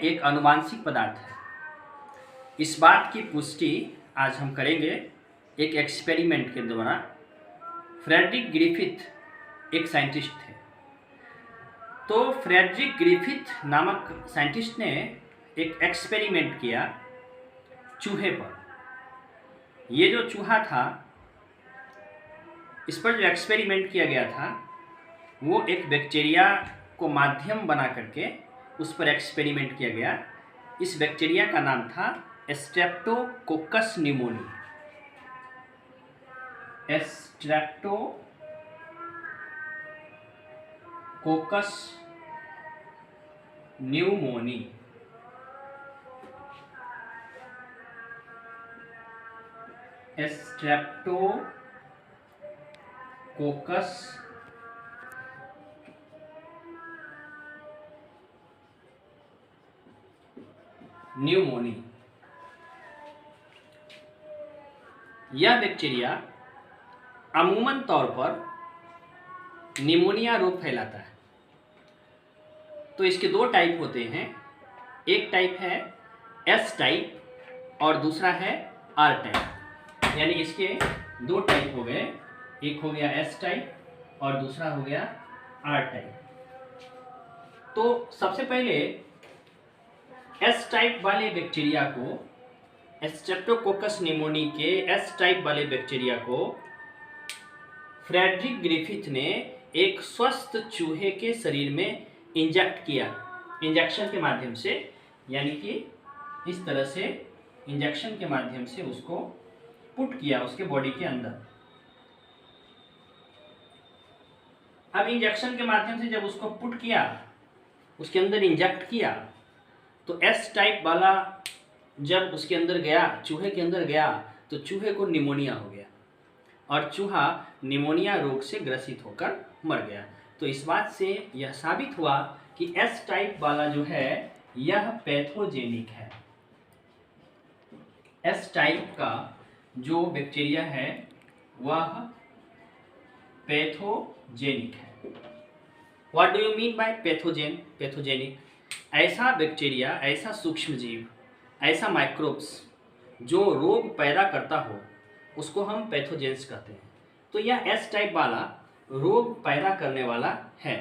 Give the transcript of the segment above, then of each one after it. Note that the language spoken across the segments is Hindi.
एक आनुवांशिक पदार्थ है। इस बात की पुष्टि आज हम करेंगे एक एक्सपेरिमेंट के द्वारा। फ्रेडरिक ग्रिफिथ एक साइंटिस्ट थे। तो फ्रेडरिक ग्रिफिथ नामक साइंटिस्ट ने एक एक्सपेरिमेंट किया चूहे पर। ये जो चूहा था, इस पर जो एक्सपेरिमेंट किया गया था वो एक बैक्टीरिया को माध्यम बना करके उस पर एक्सपेरिमेंट किया गया। इस बैक्टीरिया का नाम था Streptococcus pneumoniae. Streptococcus pneumoniae. Streptococcus pneumoniae. यह बैक्टीरिया अमूमन तौर पर निमोनिया रोग फैलाता है। तो इसके दो टाइप होते हैं। एक टाइप है एस टाइप और दूसरा है आर टाइप। यानी इसके दो टाइप हो गए, एक हो गया एस टाइप और दूसरा हो गया आर टाइप। तो सबसे पहले एस टाइप वाले बैक्टीरिया को, स्ट्रेप्टोकोकस न्यूमोनी के एस टाइप वाले बैक्टीरिया को फ्रेडरिक ग्रिफिथ ने एक स्वस्थ चूहे के शरीर में इंजेक्ट किया, इंजेक्शन के माध्यम से। यानी कि इस तरह से इंजेक्शन के माध्यम से उसको पुट किया उसके बॉडी के अंदर। अब इंजेक्शन के माध्यम से जब उसको पुट किया, उसके अंदर इंजेक्ट किया, तो एस टाइप वाला जब उसके अंदर गया, चूहे के अंदर गया, तो चूहे को निमोनिया हो गया और चूहा निमोनिया रोग से ग्रसित होकर मर गया। तो इस बात से यह साबित हुआ कि एस टाइप वाला जो है यह पैथोजेनिक है। एस टाइप का जो बैक्टीरिया है वह पैथोजेनिक है। What do you mean by pathogenic? ऐसा बैक्टीरिया, ऐसा सूक्ष्मजीव, ऐसा माइक्रोब्स जो रोग पैदा करता हो उसको हम पैथोजेंस कहते हैं। तो यह एस टाइप वाला रोग पैदा करने वाला है।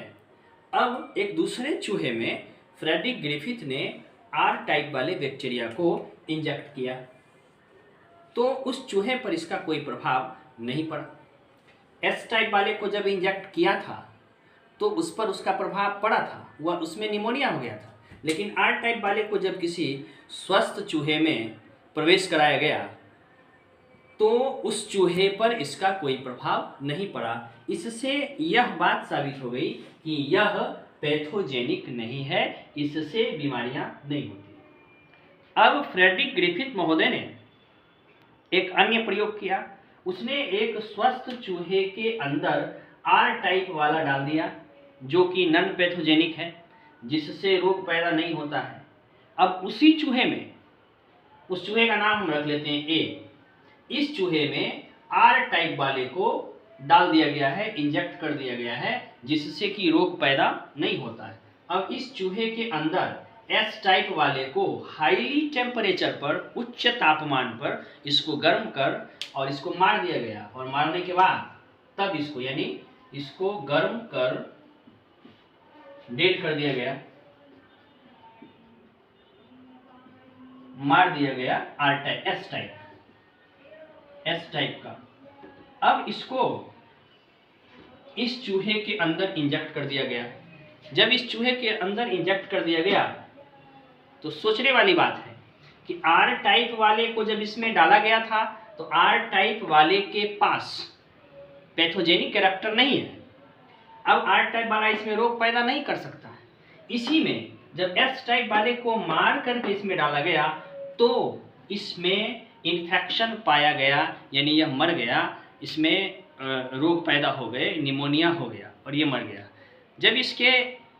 अब एक दूसरे चूहे में फ्रेडरिक ग्रिफिथ ने आर टाइप वाले बैक्टीरिया को इंजेक्ट किया, तो उस चूहे पर इसका कोई प्रभाव नहीं पड़ा। एस टाइप वाले को जब इंजेक्ट किया था तो उस पर उसका प्रभाव पड़ा था, वह उसमें निमोनिया हो गया था। लेकिन आर टाइप वाले को जब किसी स्वस्थ चूहे में प्रवेश कराया गया तो उस चूहे पर इसका कोई प्रभाव नहीं पड़ा। इससे यह बात साबित हो गई कि यह पैथोजेनिक नहीं है, इससे बीमारियां नहीं होती। अब फ्रेडरिक ग्रिफिथ महोदय ने एक अन्य प्रयोग किया। उसने एक स्वस्थ चूहे के अंदर आर टाइप वाला डाल दिया जो कि नॉन पैथोजेनिक है, जिससे रोग पैदा नहीं होता है। अब उसी चूहे में, उस चूहे का नाम हम रख लेते हैं ए, इस चूहे में आर टाइप वाले को डाल दिया गया है, इंजेक्ट कर दिया गया है, जिससे कि रोग पैदा नहीं होता है। अब इस चूहे के अंदर एस टाइप वाले को हाईली टेम्परेचर पर, उच्च तापमान पर इसको गर्म कर और इसको मार दिया गया। और मारने के बाद तब इसको, यानी इसको गर्म कर डेड कर दिया गया, मार दिया गया आर टाइप, एस टाइप का। अब इसको इस चूहे के अंदर इंजेक्ट कर दिया गया। जब इस चूहे के अंदर इंजेक्ट कर दिया गया तो सोचने वाली बात है कि आर टाइप वाले को जब इसमें डाला गया था तो आर टाइप वाले के पास पैथोजेनिक कैरेक्टर नहीं है। अब आर टाइप वाला इसमें रोग पैदा नहीं कर सकता है। इसी में जब एस टाइप वाले को मार करके इसमें डाला गया तो इसमें इन्फेक्शन पाया गया, यानी यह मर गया, इसमें रोग पैदा हो गए, निमोनिया हो गया और ये मर गया। जब इसके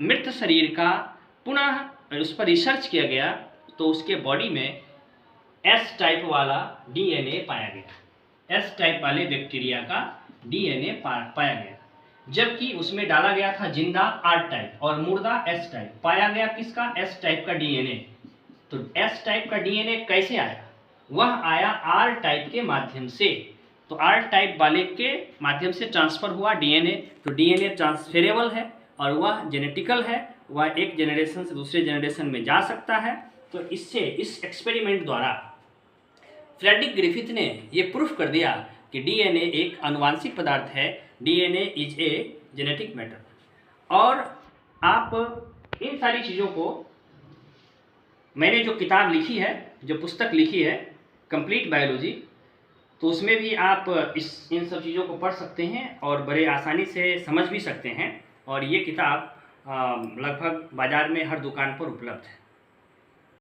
मृत शरीर का पुनः उस पर रिसर्च किया गया तो उसके बॉडी में एस टाइप वाला डीएनए पाया गया, एस टाइप वाले बैक्टीरिया का डीएनए पाया गया, जबकि उसमें डाला गया था जिंदा आर टाइप और मुर्दा एस टाइप। पाया गया किसका? एस टाइप का डीएनए। तो एस टाइप का डीएनए कैसे आया? वह आया आर टाइप के माध्यम से। तो आर टाइप वाले के माध्यम से ट्रांसफर हुआ डीएनए। तो डीएनए ट्रांसफेरेबल है और वह जेनेटिकल है, वह एक जनरेशन से दूसरे जनरेशन में जा सकता है। तो इससे इस एक्सपेरिमेंट द्वारा फ्रेडरिक ग्रिफिथ ने यह प्रूफ कर दिया कि डीएनए एक आनुवांशिक पदार्थ है, DNA is a genetic matter. और आप इन सारी चीज़ों को, मैंने जो किताब लिखी है, जो पुस्तक लिखी है कंप्लीट बायोलॉजी, तो उसमें भी आप इन सब चीज़ों को पढ़ सकते हैं और बड़े आसानी से समझ भी सकते हैं। और ये किताब लगभग बाज़ार में हर दुकान पर उपलब्ध है।